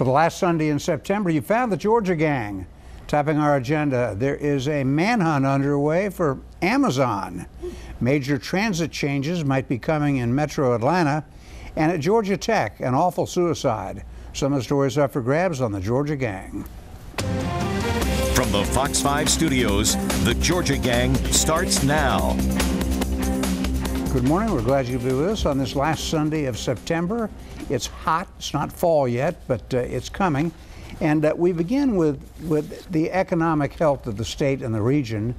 For the last Sunday in September, you found the Georgia gang. Topping our agenda, there is a manhunt underway for Amazon. Major transit changes might be coming in Metro Atlanta. And at Georgia Tech, an awful suicide. Some of the stories up for grabs on the Georgia gang. From the Fox 5 studios, the Georgia gang starts now. Good morning. We're glad you'll be with us on this last Sunday of September. It's hot. It's not fall yet, but it's coming. And we begin with the economic health of the state and the region.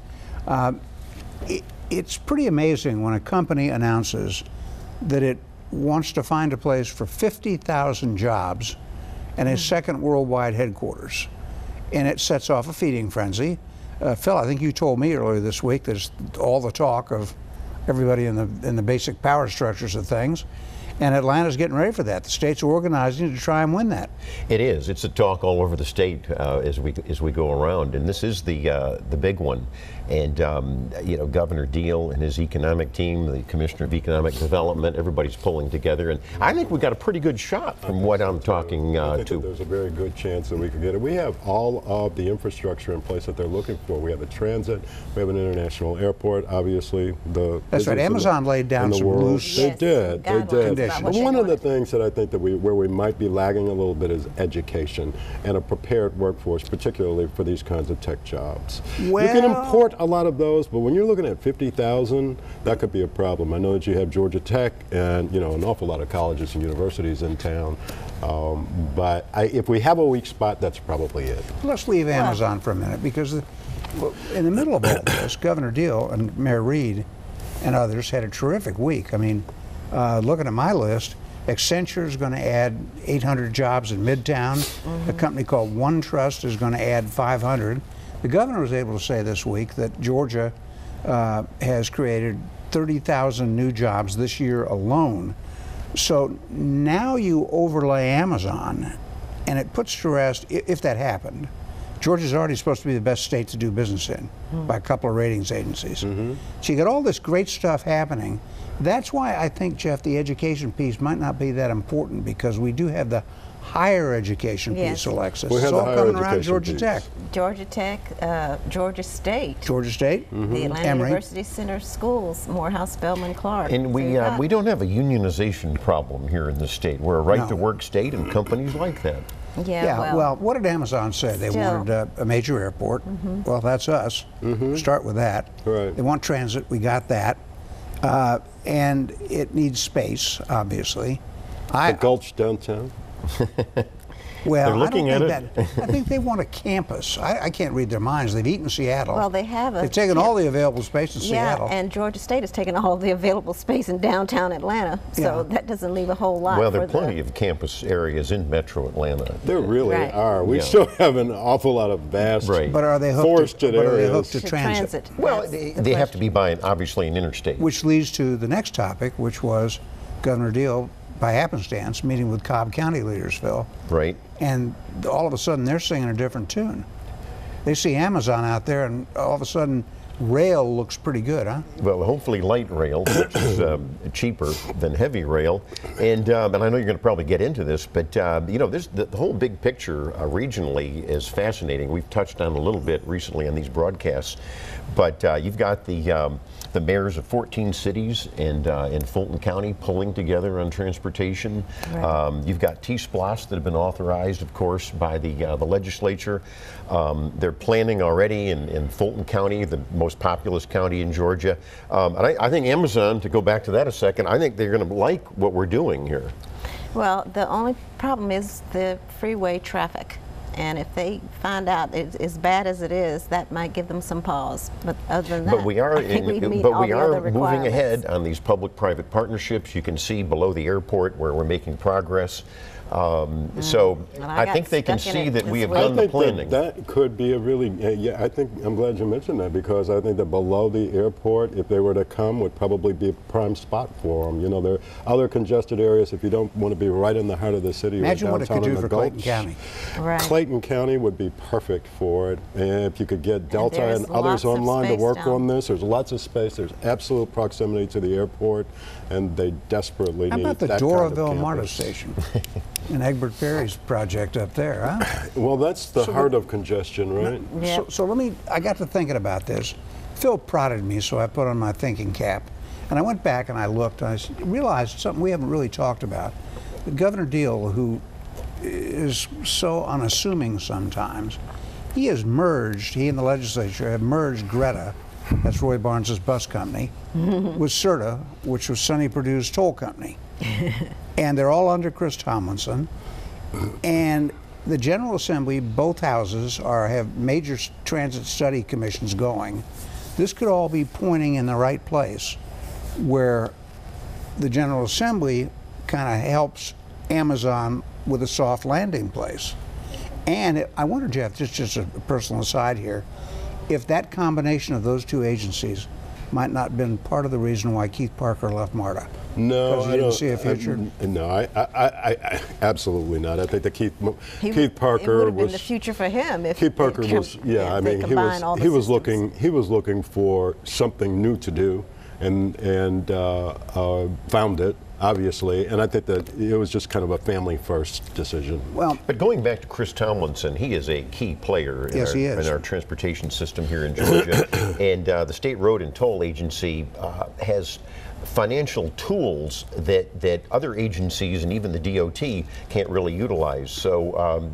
It's pretty amazing when a company announces that it wants to find a place for 50,000 jobs and a second worldwide headquarters. And it sets off a feeding frenzy. Phil, I think you told me earlier this week there's all the talk of everybody in the basic power structures of things. And Atlanta's getting ready for that. The state's organizing to try and win that. It is. It's a talk all over the state as we go around, and this is the big one. And you know, Governor Deal and his economic team, the Commissioner of Economic Development, everybody's pulling together, and I think we got a pretty good shot from what I'm talking I think to. that there's a very good chance that we could get it. We have all of the infrastructure in place that they're looking for. We have a transit, we have an international airport, obviously. That's right. Amazon laid down some loose. They did. Conditions. But one of the things that I think that where we might be lagging a little bit is education and a prepared workforce, particularly for these kinds of tech jobs. Well, you can import a lot of those, but when you're looking at 50,000, that could be a problem. I know that you have Georgia Tech and an awful lot of colleges and universities in town, but if we have a weak spot, that's probably it. Let's leave Amazon for a minute, because in the middle of all this, Governor Deal and Mayor Reed and others had a terrific week. I mean, looking at my list, Accenture is going to add 800 jobs in Midtown. A company called OneTrust is going to add 500. The governor was able to say this week that Georgia has created 30,000 new jobs this year alone. So now you overlay Amazon, and it puts to rest, if that happened, Georgia's already supposed to be the best state to do business in by a couple of ratings agencies. So you got all this great stuff happening. That's why I think, Jeff, the education piece might not be that important, because we do have the higher education piece, Alexis. We have it's all the coming higher around Georgia education Tech. Georgia Tech, Georgia State. Georgia State? The Atlanta Emory. University Center Schools, Morehouse, Spelman, Clark. And we don't have a unionization problem here in the state. We're a right-to-work state, and companies like that. Yeah, well, what did Amazon say? They wanted a major airport. Well, that's us. Start with that. Right. They want transit. We got that. And it needs space, obviously. The Gulch downtown. Well, They're looking I don't at think that. I think they want a campus. I can't read their minds. They've eaten Seattle. Well, they have They've taken all the available space in Seattle. Yeah, and Georgia State has taken all of the available space in downtown Atlanta, so that doesn't leave a whole lot. Well, there are plenty of campus areas in Metro Atlanta. There really are. We still have an awful lot of vast But are they hooked forested to, areas. transit? Well, they have to be by, obviously, an interstate. Which leads to the next topic, which was Governor Deal, by happenstance, meeting with Cobb County leaders, Phil. Right. And all of a sudden, they're singing a different tune. They see Amazon out there, and all of a sudden, rail looks pretty good, huh? Well, hopefully light rail, which is cheaper than heavy rail. And I know you're going to probably get into this, but the whole big picture regionally is fascinating. We've touched on a little bit recently on these broadcasts, but you've got the mayors of 14 cities and in Fulton County pulling together on transportation. Right. You've got T-SPLOST that have been authorized, of course, by the legislature. They're planning already in Fulton County, the most populous county in Georgia. And I think Amazon, to go back to that a second, I think they're going to like what we're doing here. Well, the only problem is the freeway traffic. And if they find out it's as bad as it is, that might give them some pause. But other than that, but we are moving ahead on these public-private partnerships. You can see below the airport where we're making progress. So I think they can see that we have done the planning. That could be a really, I think, I'm glad you mentioned that, because I think that below the airport, if they were to come, would probably be a prime spot for them. There are other congested areas if you don't want to be right in the heart of the city. Imagine or what it could do for Clayton County. Right. Clayton County would be perfect for it. And if you could get Delta and others online to work on this, there's lots of space. There's absolute proximity to the airport, and they desperately need that kind of campus. How about the Doraville MARTA station? in Egbert Berry's project up there, huh? Well, that's the heart of congestion, right? Yeah. So I got to thinking about this. Phil prodded me, so I put on my thinking cap. And I went back and I looked and I realized something we haven't really talked about. Governor Deal, who is so unassuming sometimes, he and the legislature have merged Greta, that's Roy Barnes' bus company, with CERTA, which was Sonny Perdue's toll company. And they're all under Chris Tomlinson. And the General Assembly, both houses, have major transit study commissions going. This could all be pointing in the right place, where the General Assembly kind of helps Amazon with a soft landing place. And I wonder, Jeff, just a personal aside here, if that combination of those two agencies might not have been part of the reason why Keith Parker left MARTA. No, because he didn't see a future. No, I absolutely not. I think that Keith Parker it would have was been the future for him. If Keith Parker was, yeah. I mean, he was looking for something new to do, and found it, obviously. And I think that it was just kind of a family first decision. Well, but going back to Chris Tomlinson, he is a key player in our transportation system here in Georgia. And the State Road and Toll Agency has financial tools that other agencies and even the DOT can't really utilize. So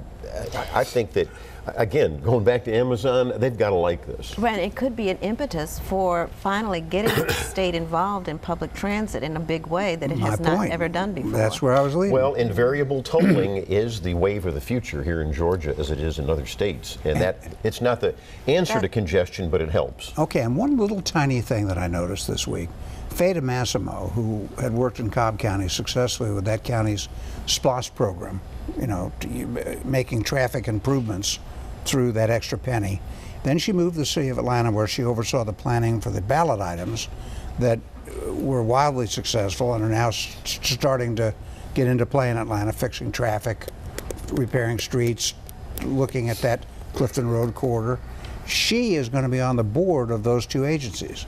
I think that, again, going back to Amazon, they've got to like this. Right, it could be an impetus for finally getting the state involved in public transit in a big way that it has not ever done before. That's where I was leading. Well, and variable tolling is the wave of the future here in Georgia, as it is in other states. And that it's not the answer to congestion, but it helps. Okay, and one little tiny thing that I noticed this week. Fada Massimo, who had worked in Cobb County successfully with that county's SPLOST program, making traffic improvements through that extra penny. Then she moved to the city of Atlanta, where she oversaw the planning for the ballot items that were wildly successful and are now starting to get into play in Atlanta, fixing traffic, repairing streets, looking at that Clifton Road corridor. She is going to be on the board of those two agencies,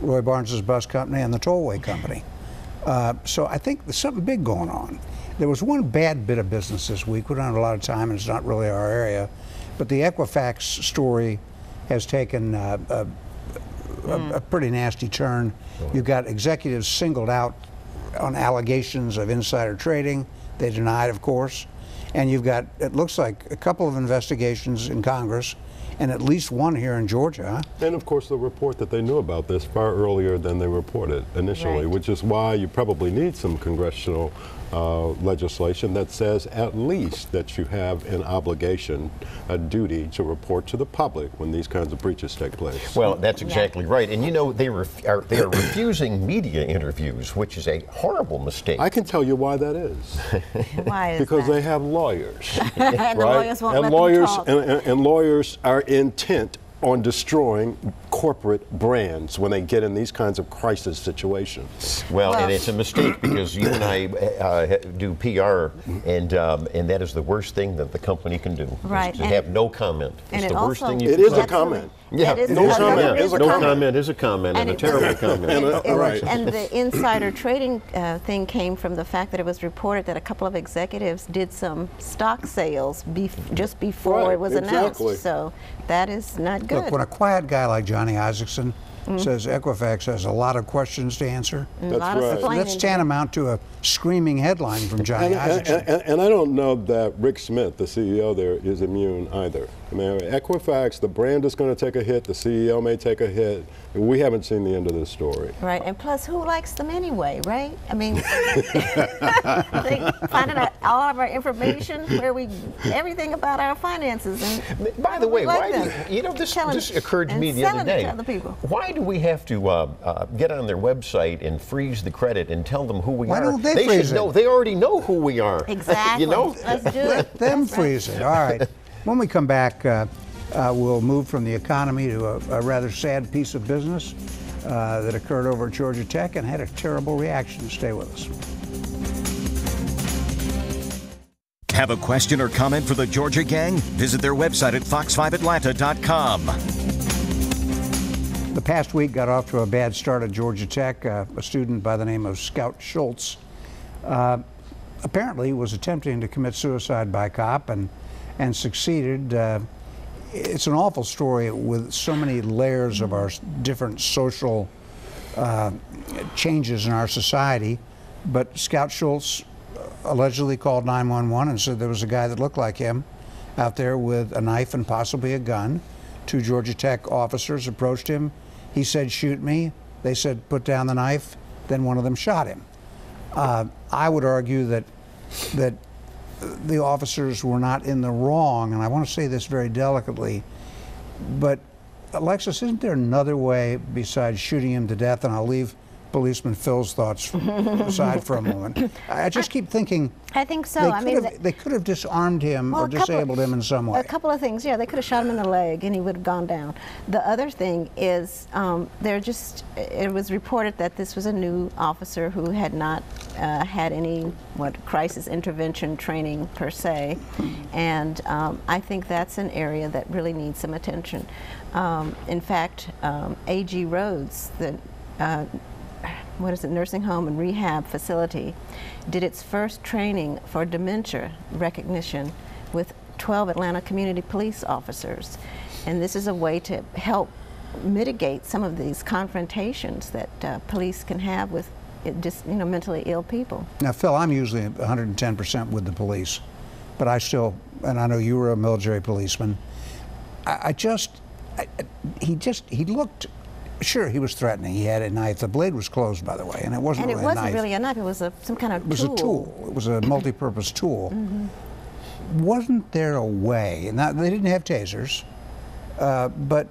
Roy Barnes' bus company and the tollway company. So I think there's something big going on. There was one bad bit of business this week. We don't have a lot of time, and it's not really our area. But the Equifax story has taken a pretty nasty turn. You've got executives singled out on allegations of insider trading. They denied, of course. And you've got, it looks like, a couple of investigations in Congress, and at least one here in Georgia. And of course the report that they knew about this far earlier than they reported initially, which is why you probably need some congressional legislation that says at least that you have an obligation, a duty to report to the public when these kinds of breaches take place. Well, that's exactly right. And they are refusing media interviews, which is a horrible mistake. I can tell you why that is. Why is because that? they have lawyers. And right? the lawyers won't let them talk. And lawyers are intent on destroying corporate brands when they get in these kinds of crisis situations. Well, and it's a mistake because you and I do PR, and that is the worst thing that the company can do. Right. To have no comment. And it's the worst thing you It can is do. a comment. Yeah, no comment is a comment. No comment is a comment, and a terrible comment. Right. And the insider trading thing came from the fact that it was reported that a couple of executives did some stock sales just before it was announced. So that is not good. Look, when a quiet guy like Johnny Isaacson says Equifax has a lot of questions to answer, that's tantamount to a screaming headline from Johnny Isaacson. And I don't know that Rick Smith, the CEO there, is immune either. I mean, Equifax, the brand is going to take a hit, the CEO may take a hit. We haven't seen the end of this story. Right, and plus, who likes them anyway, right? I mean, they finding out all of our information, everything about our finances. And by the way, this occurred to me the other day. Why do we have to get on their website and freeze the credit and tell them who we are? Why don't they freeze should know. They already know who we are. Exactly. Let's do it. Let them freeze it. All right. When we come back, we'll move from the economy to a rather sad piece of business that occurred over at Georgia Tech and had a terrible reaction. Stay with us. Have a question or comment for the Georgia Gang? Visit their website at fox5atlanta.com. The past week got off to a bad start at Georgia Tech. A student by the name of Scout Schultz apparently was attempting to commit suicide by cop and succeeded. It's an awful story with so many layers of our different social changes in our society. But Scout Schultz allegedly called 911 and said there was a guy that looked like him out there with a knife and possibly a gun. 2 Georgia Tech officers approached him. He said, "Shoot me." They said, "Put down the knife." Then one of them shot him. I would argue that the officers were not in the wrong, and I want to say this very delicately, but Alexis, isn't there another way besides shooting him to death? And I'll leave policeman Phil's thoughts aside for a moment. I just keep thinking. I think so. They could have disarmed him or disabled him in some way. A couple of things. Yeah, they could have shot him in the leg and he would have gone down. The other thing is, it was reported that this was a new officer who had not had any crisis intervention training per se, and I think that's an area that really needs some attention. In fact, A.G. Rhodes, the nursing home and rehab facility, did its first training for dementia recognition with 12 Atlanta community police officers. And this is a way to help mitigate some of these confrontations that police can have with mentally ill people. Now, Phil, I'm usually 110% with the police, but I still, and I know you were a military policeman, he looked. Sure, he was threatening. He had a knife. The blade was closed, by the way, and it wasn't really a knife. And it wasn't really a knife. It was some kind of tool. It was a tool. It was a multi-purpose tool. Mm-hmm. Wasn't there a way? Now, they didn't have tasers, but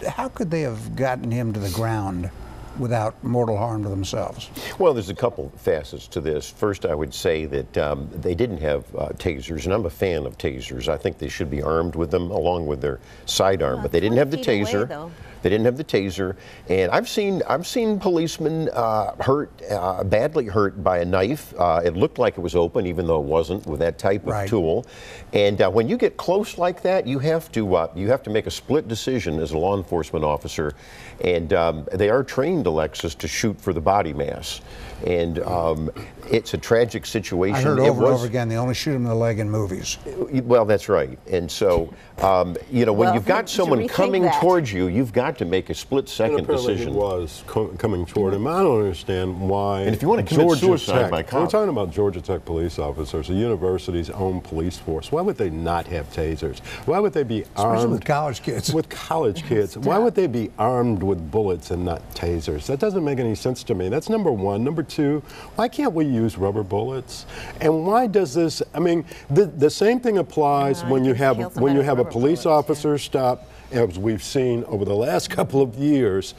how could they have gotten him to the ground without mortal harm to themselves? Well, there's a couple facets to this. First, I would say that they didn't have tasers, and I'm a fan of tasers. I think they should be armed with them along with their sidearm, but they didn't have the taser. They didn't have the taser, and I've seen policemen badly hurt by a knife. It looked like it was open, even though it wasn't, with that type of tool. And when you get close like that, you have to make a split decision as a law enforcement officer. And they are trained, Alexis, to shoot for the body mass. And it's a tragic situation. I heard over and over again, they only shoot him in the leg in movies. Well, that's right. And so, when you've got someone coming towards you, you've got to make a split-second decision. He was coming toward him. I don't understand why. And if you want to commit suicide by cop. We're talking about Georgia Tech police officers, the university's own police force. Why would they not have tasers? Why would they be armed? Especially with college kids. With college kids. Why would they be armed with bullets and not tasers? That doesn't make any sense to me. That's number one. Number two, why can't we use rubber bullets? And why does this? I mean, the same thing applies when you have a police officer stop, as we've seen over the last couple of years,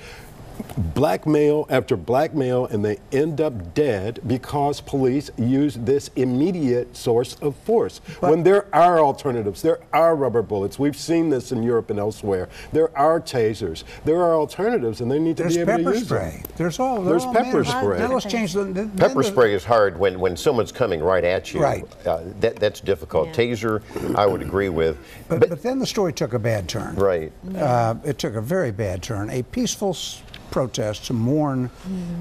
blackmail after blackmail, and they end up dead because police use this immediate source of force. When there are alternatives, there are rubber bullets. We've seen this in Europe and elsewhere. There are tasers. There are alternatives, and they need to be able to use them. There's pepper spray. Now let's change pepper spray is hard when someone's coming right at you. Right. That's difficult. Yeah. Taser, I would agree with. But then the story took a bad turn. Right. It took a very bad turn. A peaceful protest to mourn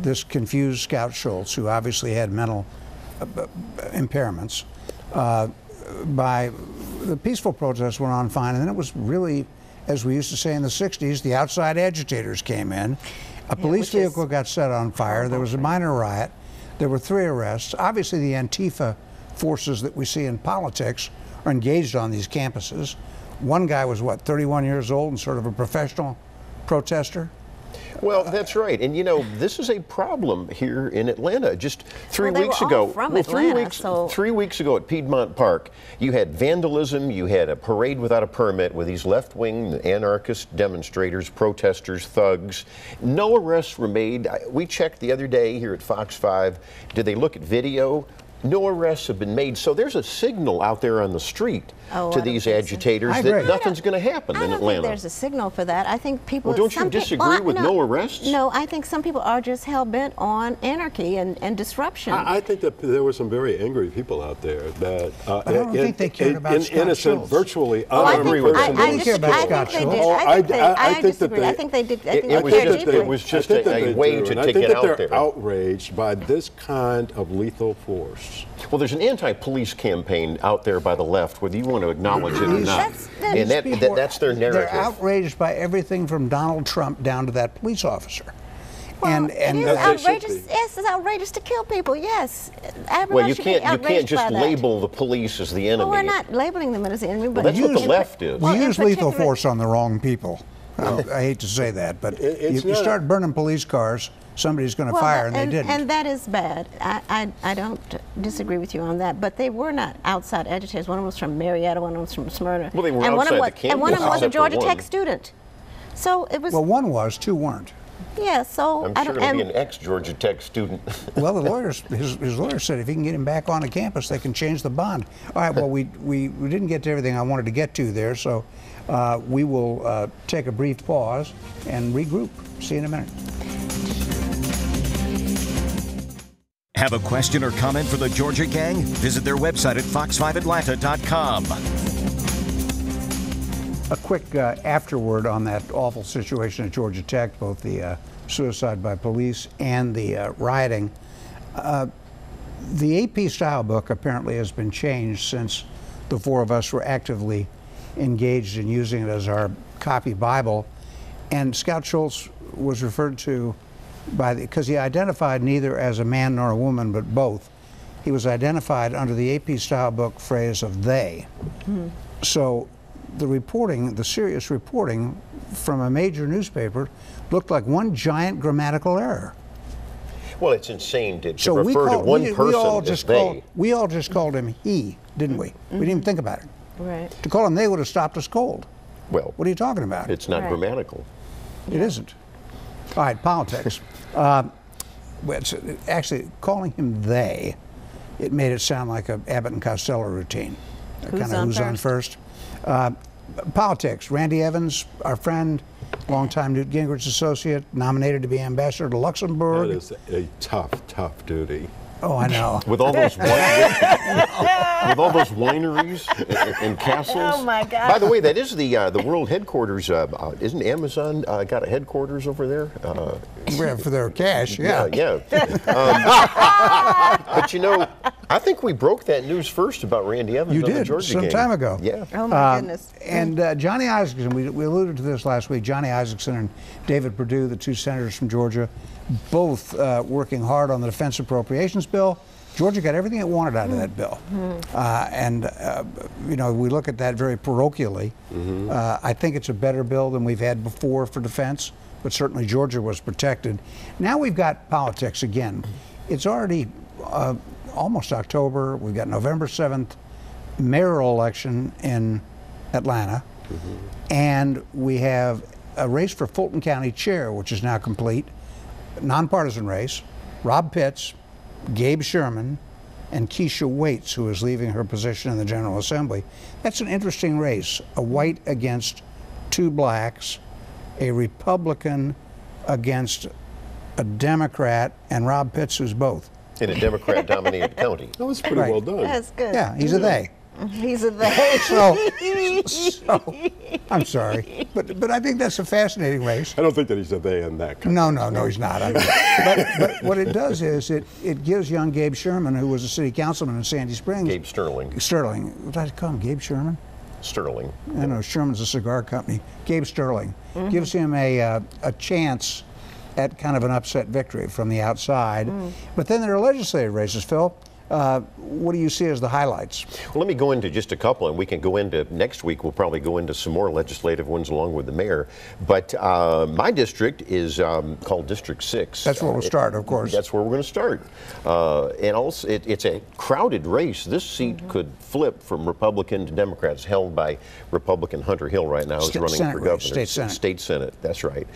this confused Scout Schultz, who obviously had mental impairments. By the peaceful protest went on fine, and then it was really, as we used to say in the 60s, the outside agitators came in. A police vehicle got set on fire. There was a minor riot. There were 3 arrests. Obviously, the Antifa forces that we see in politics are engaged on these campuses. One guy was, 31 years old and sort of a professional protester? Well, that's right. And this is a problem here in Atlanta. Just 3 weeks ago, three weeks ago at Piedmont Park, you had vandalism, you had a parade without a permit with these left-wing anarchist demonstrators, protesters, thugs. No arrests were made. We checked the other day here at Fox 5. Did they look at video? No arrests have been made. So there's a signal out there on the street to these agitators that nothing's going to happen in Atlanta. I don't think there's a signal for that. I think people... Well, don't you disagree with no arrests? No, I think some people are just hell-bent on anarchy and disruption. I think that there were some very angry people out there that... I don't think they cared about Scott Schultz. Virtually unarmed person. I didn't care about Scott Schultz. I disagree. I think they did. It was just a way to get out there. I think that they're outraged by this kind of lethal force. officers. Well, there's an anti-police campaign out there by the left, whether you want to acknowledge it or not. And that's their narrative. They're outraged by everything from Donald Trump down to that police officer. Well, it is outrageous. Yes, it's outrageous to kill people. Yes, well, you can't just label the police as the enemy. Well, we're not labeling them as the enemy, but that's what the left is. We use lethal force on the wrong people. I hate to say that, but if you start burning police cars, somebody's going to fire, and they didn't. And that is bad. I don't disagree with you on that, but they were not outside agitators. One of them was from Marietta, one of them was from Smyrna. Well, they were outside the campus. And one of them was a Georgia Tech student. So it was. Well, one was, two weren't. Yeah, so I'm sure it'll be an ex-Georgia Tech student. Well, the lawyers, his lawyer said if he can get him back onto campus, they can change the bond. All right. Well, we didn't get to everything I wanted to get to there, so we will take a brief pause and regroup. See you in a minute. Have a question or comment for the Georgia Gang? Visit their website at fox5atlanta.com. A quick afterword on that awful situation at Georgia Tech, both the suicide by police and the rioting. The AP style book apparently has been changed since the four of us were actively engaged in using it as our copy Bible. And Scout Schultz was referred to because he identified neither as a man nor a woman, but both. He was identified under the AP style book phrase of they. Mm-hmm. So the reporting, the serious reporting from a major newspaper looked like one giant grammatical error. Well, it's insane to refer to one person as they. We all just called him he, didn't we? Mm-hmm. We didn't even think about it. Right. To call him they would have stopped us cold. Well, what are you talking about? It's not grammatical. It isn't. All right, politics. Actually, calling him they, it made it sound like a Abbott and Costello routine. Who's on first? Politics. Randy Evans, our friend, longtime Newt Gingrich associate, nominated to be ambassador to Luxembourg. That is a tough duty. Oh, I know. With all those wineries and castles. Oh my God! By the way, that is the world headquarters. Isn't Amazon got a headquarters over there? For their cash, yeah. But you know, I think we broke that news first about Randy Evans. You on did the Georgia some game. time ago. Yeah. Oh my goodness. And Johnny Isakson, we alluded to this last week. Johnny Isakson and David Perdue, the two senators from Georgia, both working hard on the defense appropriations bill. Georgia got everything it wanted out of that bill. You know, we look at that very parochially. I think it's a better bill than we've had before for defense, but certainly Georgia was protected. Now we've got politics again. It's already almost October. We've got November 7th, mayoral election in Atlanta, and we have a race for Fulton County chair, which is now complete. Nonpartisan race. Rob Pitts, Gabe Sherman, and Keisha Waits, who is leaving her position in the General Assembly. That's an interesting race. A white against two blacks, a Republican against a Democrat, and Rob Pitts, who's both. In a Democrat-dominated county. That was pretty well done. That's good. Yeah, he's a they. He's a they. So, I'm sorry, but I think that's a fascinating race. I don't think that he's a they in that country. No, he's not. I mean, but what it does is it gives young Gabe Sherman, who was a city councilman in Sandy Springs. Gabe Sterling. Sterling. What did I call him? Gabe Sherman? Sterling. I know, Sherman's a cigar company. Gabe Sterling gives him a chance at kind of an upset victory from the outside. But then there are legislative races, Phil. What do you see as the highlights? Well, let me go into just a couple, and we can go into next week. We'll probably go into some more legislative ones along with the mayor. But my district is called District 6. That's where we'll start, of course. That's where we're going to start. And also, it's a crowded race. This seat could flip from Republican to Democrats, held by Republican Hunter Hill right now, who's running for governor. State Senate, that's right.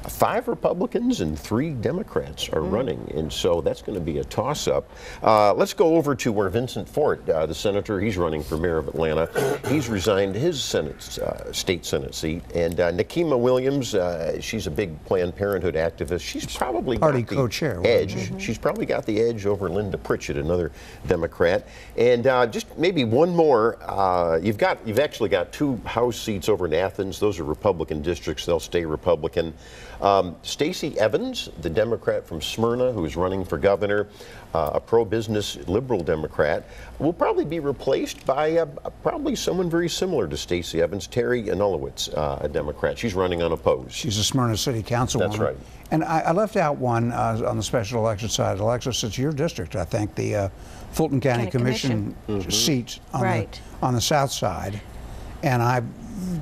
5 Republicans and 3 Democrats are running, and so that's going to be a toss-up. Let's go over to where Vincent Fort, the senator, he's running for mayor of Atlanta. He's resigned his state Senate seat. And Nikema Williams, she's a big Planned Parenthood activist. She's probably got the co-chair edge. She's probably got the edge over Linda Pritchett, another Democrat. And just maybe one more. You've actually got 2 House seats over in Athens. Those are Republican districts. They'll stay Republican. Stacey Evans, the Democrat from Smyrna, who's running for governor, a pro-business liberal Democrat, will probably be replaced by probably someone very similar to Stacey Evans, Terry Anulowicz, a Democrat. She's running unopposed. She's a Smyrna City Councilwoman. That's right. And I left out one on the special election side. Alexis, it's your district, I think, the Fulton County Commission seat on the south side. And I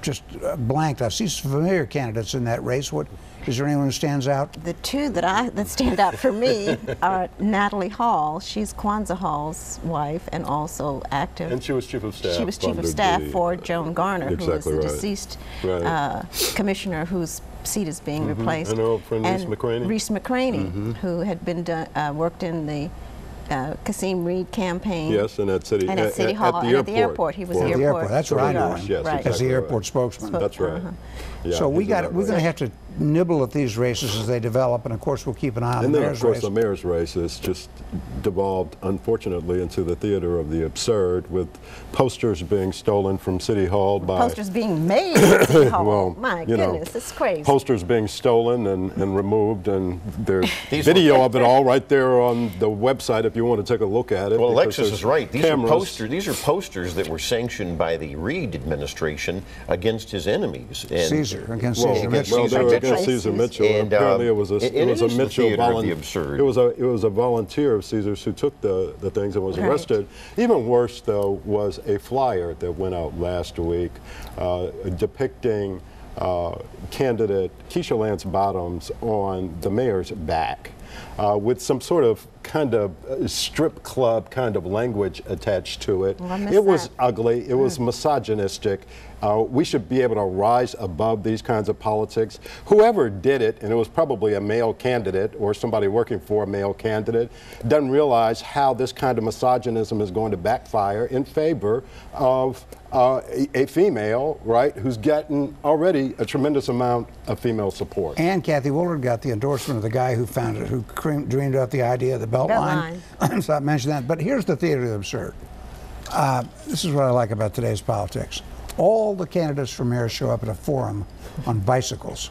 just blanked. I see some familiar candidates in that race. What is there anyone who stands out? The two that stand out for me are Natalie Hall. She's Kwanzaa Hall's wife and also active. And she was chief of staff. She was chief of staff for Joan Garner, who was the deceased commissioner whose seat is being replaced. And our old friend Reese McCraney, who had been worked in the Kasim Reed campaign. Yes, and at City, at City Hall, at the and airport. at the airport. He was the airport. That's what I know him. Yes, right. As the airport spokesman. That's right. Yeah, so we're going to have to nibble at these races as they develop, and of course we'll keep an eye on the mayor's race. And then of course the mayor's race has just devolved, unfortunately, into the theater of the absurd, with posters being stolen from City Hall by... Posters being made at City Hall. Well, my goodness, it's crazy. Posters being stolen and removed, and there's video of it all right there on the website if you want to take a look at it. Well, Alexis is right. These are posters that were sanctioned by the Reid administration against his enemies. And Caesar, against Caesar Mitchell. Well, they were against Caesar Mitchell, and apparently it was a Mitchell volunteer. It was a volunteer of Caesar's who took the things and was arrested. Even worse, though, was a flyer that went out last week depicting candidate Keisha Lance Bottoms on the mayor's back, with some sort of kind of strip club kind of language attached to it. It was ugly. It was misogynistic. We should be able to rise above these kinds of politics. Whoever did it, and it was probably a male candidate or somebody working for a male candidate, doesn't realize how this kind of misogynism is going to backfire in favor of a female, right, who's gotten already a tremendous amount of female support. And Kathy Woolard got the endorsement of the guy who founded, who dreamed up the idea of the Beltline. So I mentioned that. But here's the theater of the absurd. This is what I like about today's politics. All the candidates for mayor show up at a forum on bicycles.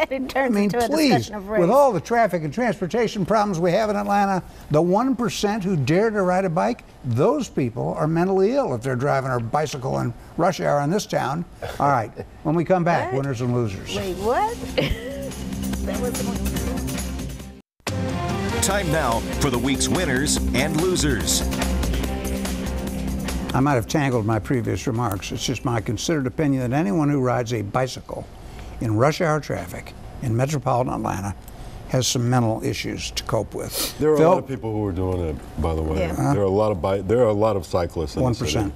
It turns into a discussion of race. With all the traffic and transportation problems we have in Atlanta, the 1% who dare to ride a bike, those people are mentally ill if they're driving a bicycle in rush hour in this town. All right, when we come back, winners and losers. Wait, what? That was Time now for the week's winners and losers. I might have tangled my previous remarks. It's just my considered opinion that anyone who rides a bicycle in rush hour traffic in metropolitan Atlanta has some mental issues to cope with. There are a lot of people who are doing it, by the way. Yeah. There are a lot of cyclists in the city. 1%.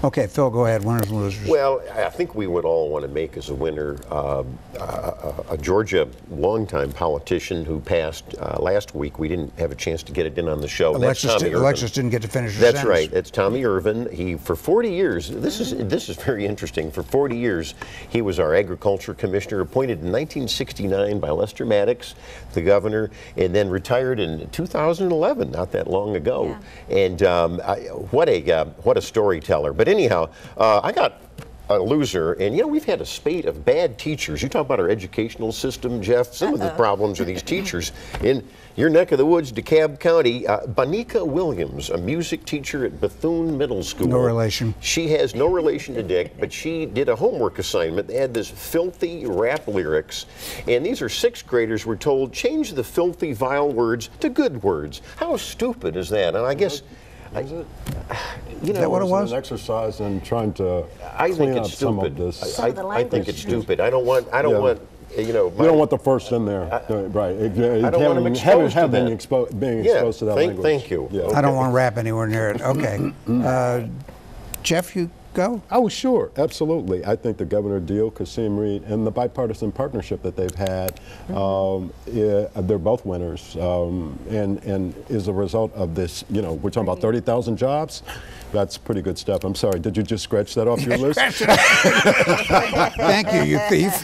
Okay, Phil, go ahead. Winners and losers. Well, I think we would all want to make as a winner a Georgia longtime politician who passed last week. We didn't have a chance to get it in on the show. Alexis didn't get to finish her That's sentence. right. It's Tommy Irvin. He, for 40 years, this is very interesting. For 40 years, he was our agriculture commissioner, appointed in 1969 by Lester Maddox, the governor, and then retired in 2011, not that long ago. Yeah. And what a storyteller. But anyhow, I got a loser, and we've had a spate of bad teachers. You talk about our educational system, Jeff. Some of the problems are these teachers in your neck of the woods, DeKalb County. Bonica Williams, a music teacher at Bethune Middle School. No relation. She has no relation to Dick, but she did a homework assignment. They had this filthy rap lyrics, and these are sixth graders were told, change the filthy, vile words to good words. How stupid is that? And I guess... Is it? Is that what it was? An exercise in trying to clean up some of this. I think it's stupid. I don't want. You don't want the first in there, right? I don't want them exposed to that. Being exposed to that language. Thank you. Yeah. I don't want to rap anywhere near it. Okay. Jeff, you go? Oh, sure, absolutely. I think the governor deal, Kasim Reed, and the bipartisan partnership that they've had, they're both winners, and is a result of this. We're talking about 30,000 jobs. That's pretty good stuff. I'm sorry, did you just scratch that off your list? Thank you, you thief.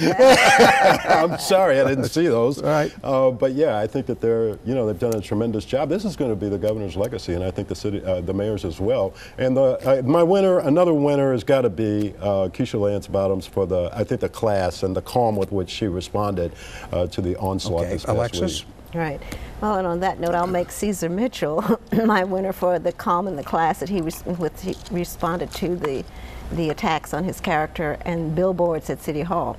I'm sorry, I didn't see those. All right. But yeah, I think that they've done a tremendous job. This is going to be the governor's legacy, and I think the city, the mayor's as well. And another winner has got to be Keisha Lance Bottoms for the class and the calm with which she responded to the onslaught this past Alexis? week. Right. Well, and on that note, I'll make Caesar Mitchell my winner for the calm in the class that he responded to the attacks on his character and billboards at City Hall.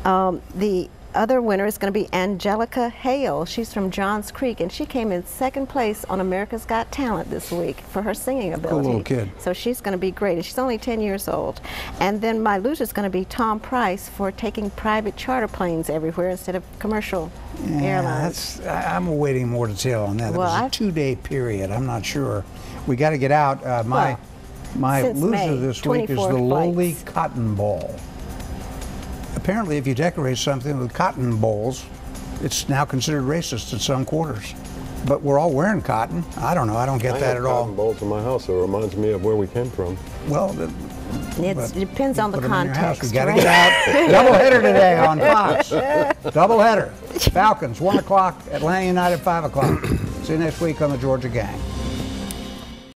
The other winner is going to be Angelica Hale. She's from Johns Creek, and she came in second place on America's Got Talent this week for her singing ability. Cool little kid. So she's going to be great, and she's only 10 years old. And then my loser is going to be Tom Price for taking private charter planes everywhere instead of commercial airlines. I'm awaiting more detail on that. Well, it was a 2-day period. I'm not sure. We got to get out. My loser May, this week is the 24 lowly flights. cotton ball. Apparently, if you decorate something with cotton balls, it's now considered racist in some quarters. But we're all wearing cotton. I don't know. I don't get that at all. I have cotton balls in my house, so it reminds me of where we came from. Well, It depends on the put 'em in your house. context. We got to right? get out. Doubleheader today on Fox. Doubleheader. Falcons, 1 o'clock. Atlanta United, 5 o'clock. See you next week on the Georgia Gang.